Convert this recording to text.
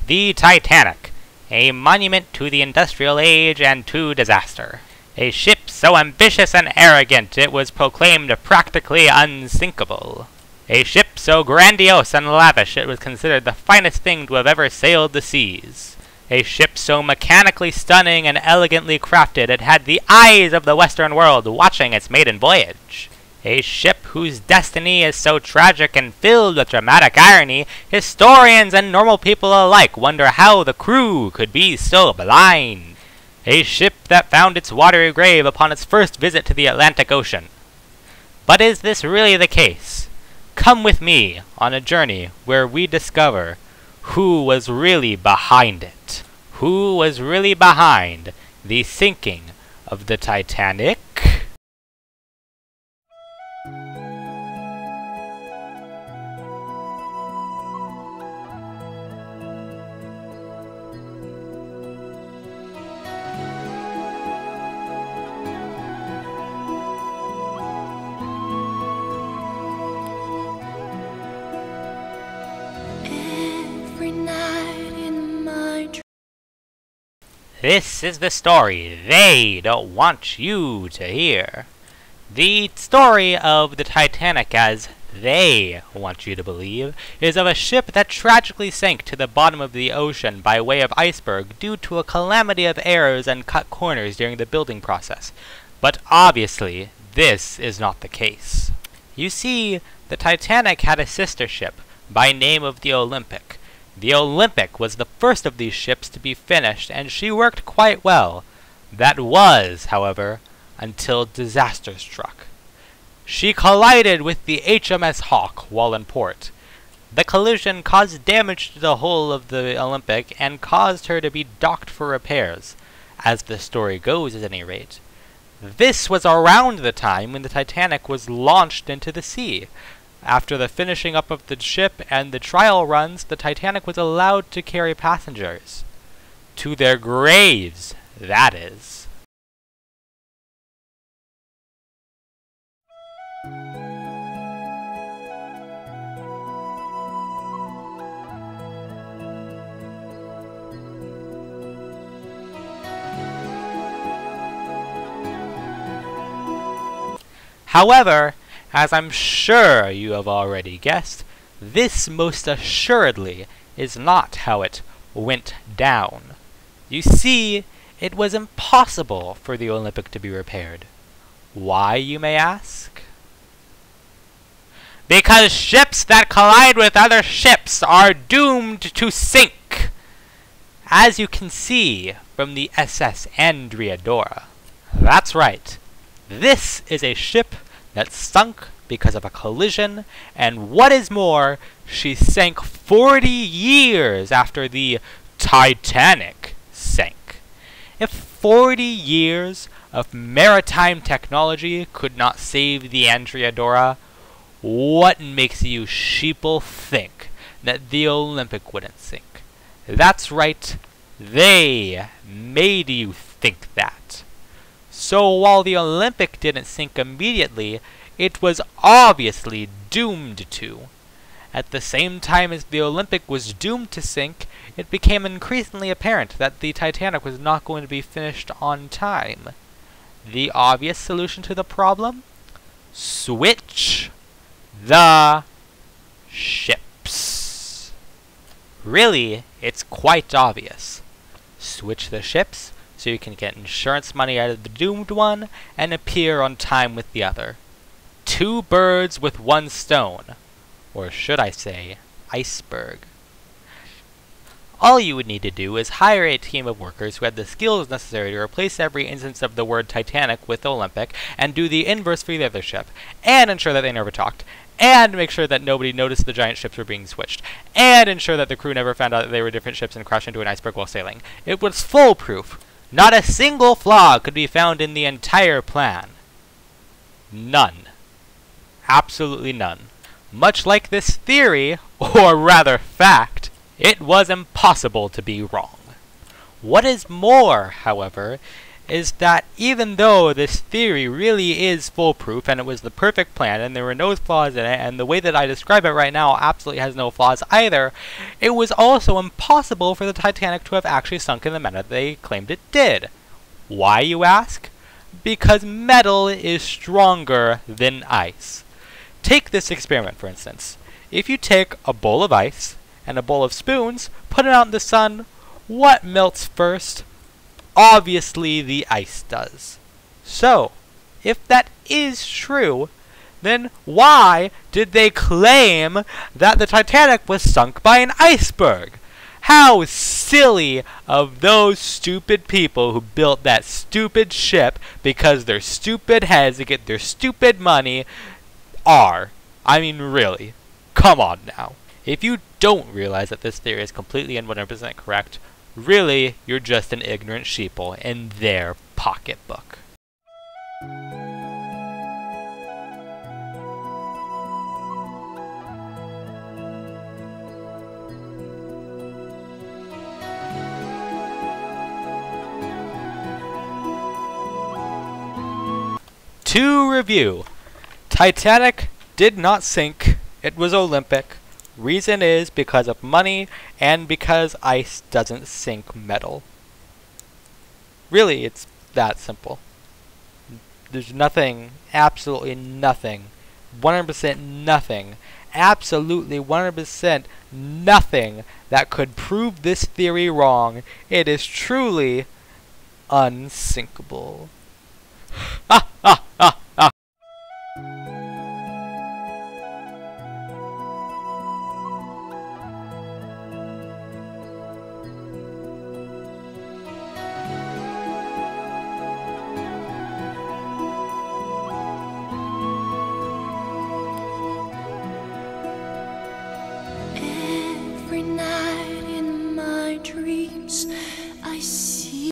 The Titanic, a monument to the industrial age and to disaster. A ship so ambitious and arrogant it was proclaimed practically unsinkable. A ship so grandiose and lavish it was considered the finest thing to have ever sailed the seas. A ship so mechanically stunning and elegantly crafted it had the eyes of the Western world watching its maiden voyage. A ship whose destiny is so tragic and filled with dramatic irony, historians and normal people alike wonder how the crew could be so blind. A ship that found its watery grave upon its first visit to the Atlantic Ocean. But is this really the case? Come with me on a journey where we discover who was really behind it. Who was really behind the sinking of the Titanic? This is the story they don't want you to hear. The story of the Titanic, as they want you to believe, is of a ship that tragically sank to the bottom of the ocean by way of iceberg due to a calamity of errors and cut corners during the building process. But obviously, this is not the case. You see, the Titanic had a sister ship by name of the Olympic. The Olympic was the first of these ships to be finished, and she worked quite well. That was, however, until disaster struck. She collided with the HMS Hawke while in port. The collision caused damage to the hull of the Olympic and caused her to be docked for repairs, as the story goes at any rate. This was around the time when the Titanic was launched into the sea. After the finishing up of the ship and the trial runs, the Titanic was allowed to carry passengers. To their graves, that is. However, as I'm sure you have already guessed, this most assuredly is not how it went down. You see, it was impossible for the Olympic to be repaired. Why, you may ask? Because ships that collide with other ships are doomed to sink, as you can see from the SS Andrea. That's right. This is a ship that sunk because of a collision, and what is more, she sank 40 years after the Titanic sank. If 40 years of maritime technology could not save the Andrea, what makes you sheeple think that the Olympic wouldn't sink? That's right, they made you think that. So while the Olympic didn't sink immediately, it was obviously doomed to. At the same time as the Olympic was doomed to sink, it became increasingly apparent that the Titanic was not going to be finished on time. The obvious solution to the problem? Switch the ships. Really, it's quite obvious. Switch the ships so you can get insurance money out of the doomed one and appear on time with the other. Two birds with one stone. Or should I say, iceberg. All you would need to do is hire a team of workers who had the skills necessary to replace every instance of the word Titanic with Olympic, and do the inverse for the other ship, and ensure that they never talked, and make sure that nobody noticed the giant ships were being switched, and ensure that the crew never found out that they were different ships and crashed into an iceberg while sailing. It was foolproof. Not a single flaw could be found in the entire plan. None. Absolutely none. Much like this theory, or rather fact, it was impossible to be wrong. What is more, however, is that even though this theory really is foolproof and it was the perfect plan and there were no flaws in it, and the way that I describe it right now absolutely has no flaws either, it was also impossible for the Titanic to have actually sunk in the manner they claimed it did. Why, you ask? Because metal is stronger than ice. Take this experiment, for instance. If you take a bowl of ice and a bowl of spoons, put it out in the sun, what melts first? Obviously the ice does. So, if that is true, then why did they claim that the Titanic was sunk by an iceberg? How silly of those stupid people who built that stupid ship because their stupid heads to get their stupid money are. I mean, really. Come on now. If you don't realize that this theory is completely and 100% correct, really, you're just an ignorant sheeple in their pocketbook. To review, Titanic did not sink. It was Olympic. Reason is because of money and because ice doesn't sink metal. Really, it's that simple. There's nothing, absolutely nothing, 100% nothing, absolutely 100% nothing that could prove this theory wrong. It is truly unsinkable. Ha ha ha ha! Every night in my dreams I see